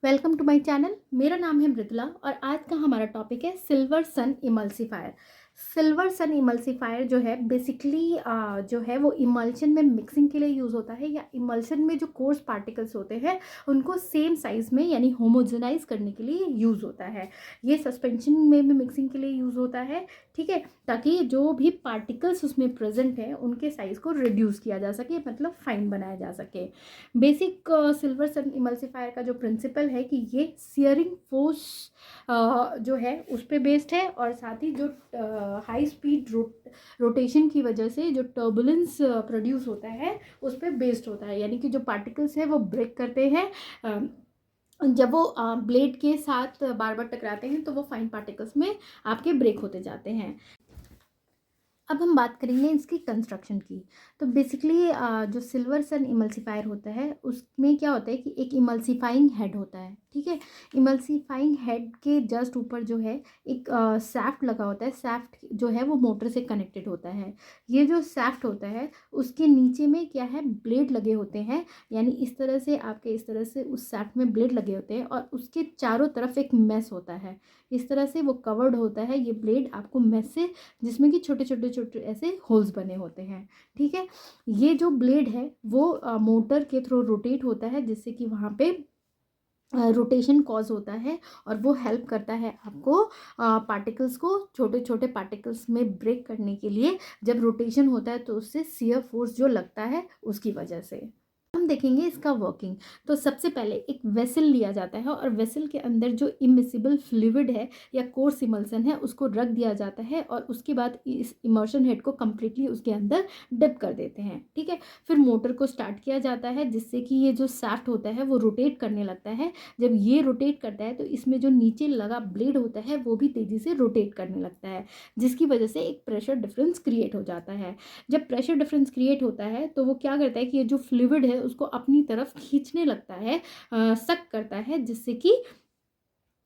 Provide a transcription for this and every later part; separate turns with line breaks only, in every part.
Welcome to my channel. मेरा नाम है मृदुला और आज का हमारा टॉपिक है सिल्वर सन इमल्सिफायर। सिल्वर सन इमल्सिफायर जो है बेसिकली जो है वो इमल्शन में मिक्सिंग के लिए यूज़ होता है, या इमल्शन में जो कोर्स पार्टिकल्स होते हैं उनको सेम साइज़ में यानी होमोजेनाइज करने के लिए यूज़ होता है। ये सस्पेंशन में भी मिक्सिंग के लिए यूज़ होता है, ठीक है, ताकि जो भी पार्टिकल्स उसमें प्रेजेंट हैं उनके साइज़ को रिड्यूस किया जा सके, मतलब फाइन बनाया जा सके। बेसिक सिल्वर सन इमल्सिफायर का जो प्रिंसिपल है कि ये सियरिंग फोर्स जो है उस पर बेस्ड है, और साथ ही जो हाई स्पीड रोटेशन की वजह से जो टर्बुलेंस प्रोड्यूस होता है उस पर बेस्ड होता है। यानी कि जो पार्टिकल्स है वो ब्रेक करते हैं, जब वो ब्लेड के साथ बार बार टकराते हैं तो वो फाइन पार्टिकल्स में आपके ब्रेक होते जाते हैं। अब हम बात करेंगे इसकी कंस्ट्रक्शन की। तो बेसिकली जो सिल्वर सन इमल्सिफायर होता है उसमें क्या होता है कि एक इमल्सिफाइंग हेड होता है, ठीक है। इमल्सिफाइंग हेड के जस्ट ऊपर जो है एक सैफ्ट लगा होता है। सैफ्ट जो है वो मोटर से कनेक्टेड होता है। ये जो सैफ्ट होता है उसके नीचे में क्या है, ब्लेड लगे होते हैं। यानी इस तरह से आपके इस तरह से उस सैफ्ट में ब्लेड लगे होते हैं और उसके चारों तरफ एक मेस होता है। इस तरह से वो कवर्ड होता है ये ब्लेड आपको मेस से, जिसमें कि छोटे छोटे छोटे ऐसे होल्स बने होते हैं, ठीक है। ये जो ब्लेड है वो मोटर के थ्रू रोटेट होता है, जिससे कि वहाँ पे रोटेशन कॉज होता है, और वो हेल्प करता है आपको पार्टिकल्स को, छोटे छोटे पार्टिकल्स में ब्रेक करने के लिए। जब रोटेशन होता है तो उससे शियर फोर्स जो लगता है उसकी वजह से हम देखेंगे इसका वर्किंग। तो सबसे पहले एक वेसल लिया जाता है और वेसल के अंदर जो इमिसिबल फ्लूइड है या कोर्स इमल्सन है उसको रख दिया जाता है, और उसके बाद इस इमर्शन हेड को कम्प्लीटली उसके अंदर डिप कर देते हैं, ठीक है। फिर मोटर को स्टार्ट किया जाता है, जिससे कि ये जो सैफ्ट होता है वो रोटेट करने लगता है। जब ये रोटेट करता है तो इसमें जो नीचे लगा ब्लेड होता है वो भी तेज़ी से रोटेट करने लगता है, जिसकी वजह से एक प्रेशर डिफरेंस क्रिएट हो जाता है। जब प्रेशर डिफरेंस क्रिएट होता है तो वो क्या करता है कि ये जो फ्लूइड है उसको अपनी तरफ खींचने लगता है, सक करता है, जिससे कि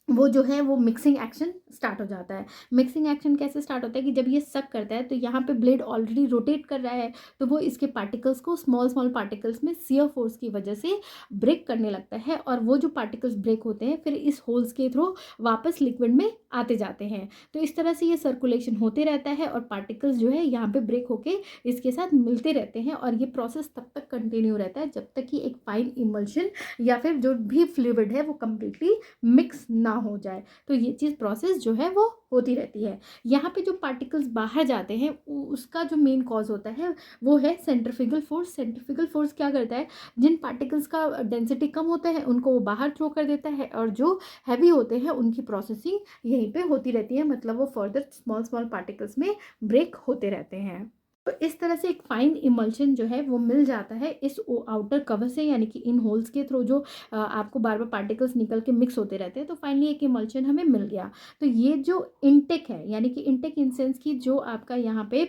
वो जो है वो मिक्सिंग एक्शन स्टार्ट हो जाता है। मिक्सिंग एक्शन कैसे स्टार्ट होता है कि जब ये सक करता है तो यहाँ पे ब्लेड ऑलरेडी रोटेट कर रहा है, तो वो इसके पार्टिकल्स को स्मॉल स्मॉल पार्टिकल्स में शियर फोर्स की वजह से ब्रेक करने लगता है, और वो जो पार्टिकल्स ब्रेक होते हैं फिर इस होल्स के थ्रू वापस लिक्विड में आते जाते हैं। तो इस तरह से ये सर्कुलेशन होते रहता है और पार्टिकल्स जो है यहाँ पे ब्रेक होके इसके साथ मिलते रहते हैं, और ये प्रोसेस तब तक कंटिन्यू रहता है जब तक कि एक फाइन इमल्शन या फिर जो भी फ्लूइड है वो कम्प्लीटली मिक्स ना हो जाए। तो ये चीज़ प्रोसेस जो है वो होती रहती है। यहाँ पे जो पार्टिकल्स बाहर जाते हैं उसका जो मेन कॉज होता है वो है सेंट्रीफ्यूगल फोर्स। सेंट्रीफ्यूगल फोर्स क्या करता है, जिन पार्टिकल्स का डेंसिटी कम होता है उनको वो बाहर थ्रो कर देता है, और जो हैवी होते हैं उनकी प्रोसेसिंग यहीं पे होती रहती है, मतलब वो फर्दर स्मॉल स्मॉल पार्टिकल्स में ब्रेक होते रहते हैं। तो इस तरह से एक फाइन इमल्शन जो है वो मिल जाता है इस आउटर कवर से, यानी कि इन होल्स के थ्रू जो आपको बार बार पार्टिकल्स निकल के मिक्स होते रहते हैं। तो फाइनली एक इमल्शन हमें मिल गया। तो ये जो इनटेक है, यानी कि इनटेक इन सेंस की जो आपका यहाँ पे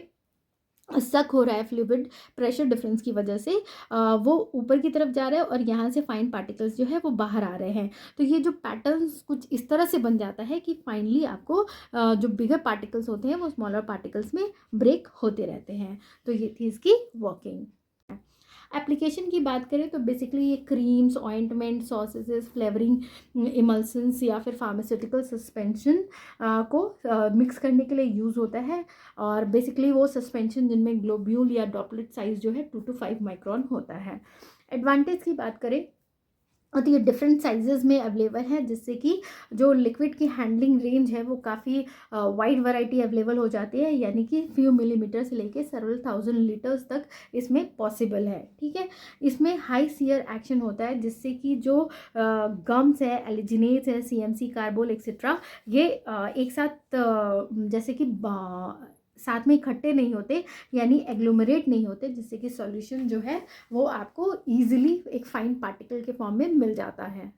सक हो रहा है फ्लूइड प्रेशर डिफरेंस की वजह से, वो ऊपर की तरफ जा रहा है और यहाँ से फाइन पार्टिकल्स जो है वो बाहर आ रहे हैं। तो ये जो पैटर्न्स कुछ इस तरह से बन जाता है कि फाइनली आपको जो बिगर पार्टिकल्स होते हैं वो स्मॉलर पार्टिकल्स में ब्रेक होते रहते हैं। तो ये थी इसकी वर्किंग। एप्लीकेशन की बात करें तो बेसिकली ये क्रीम्स, ऑइंटमेंट, सॉसेस, फ्लेवरिंग इमल्सन्स या फिर फार्मास्यूटिकल सस्पेंशन को मिक्स करने के लिए यूज़ होता है। और बेसिकली वो सस्पेंशन जिनमें ग्लोब्यूल या ड्रॉपलेट साइज जो है 2 to 5 माइक्रोन होता है। एडवांटेज की बात करें तो ये डिफरेंट साइजेस में अवेलेबल है, जिससे कि जो लिक्विड की हैंडलिंग रेंज है वो काफ़ी वाइड वैरायटी अवेलेबल हो जाती है, यानी कि फ्यू मिलीमीटर से लेके सेवरल थाउजेंड लीटर्स तक इसमें पॉसिबल है, ठीक है। इसमें हाई सियर एक्शन होता है, जिससे कि जो गम्स है, एलिजिनेट्स है, सीएमसी, कार्बोल एक्सेट्रा, ये एक साथ जैसे कि साथ में इकट्ठे नहीं होते, यानी एग्लोमरेट नहीं होते, जिससे कि सॉल्यूशन जो है वो आपको ईजिली एक फाइन पार्टिकल के फॉर्म में मिल जाता है।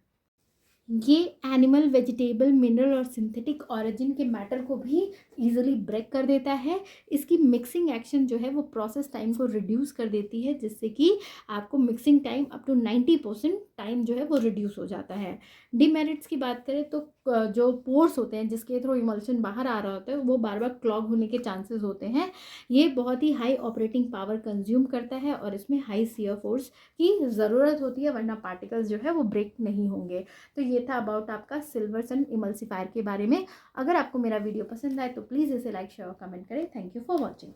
ये एनिमल, वेजिटेबल, मिनरल और सिंथेटिक ऑरिजिन के मैटर को भी इजीली ब्रेक कर देता है। इसकी मिक्सिंग एक्शन जो है वो प्रोसेस टाइम को रिड्यूस कर देती है, जिससे कि आपको mixing time up to 90% time जो है वो रिड्यूस हो जाता है। डिमेरिट्स की बात करें तो जो पोर्स होते हैं जिसके थ्रू इमल्शन बाहर आ रहा होता है वो बार बार क्लॉग होने के चांसेस होते हैं। ये बहुत ही हाई ऑपरेटिंग पावर कंज्यूम करता है और इसमें हाई शियर फोर्स की ज़रूरत होती है, वरना पार्टिकल्स जो है वो ब्रेक नहीं होंगे। तो ये था अबाउट आपका सिल्वरसन इमल्सीफायर के बारे में। अगर आपको मेरा वीडियो पसंद आए तो प्लीज़ इसे लाइक शेयर और कमेंट करें। Thank you for watching.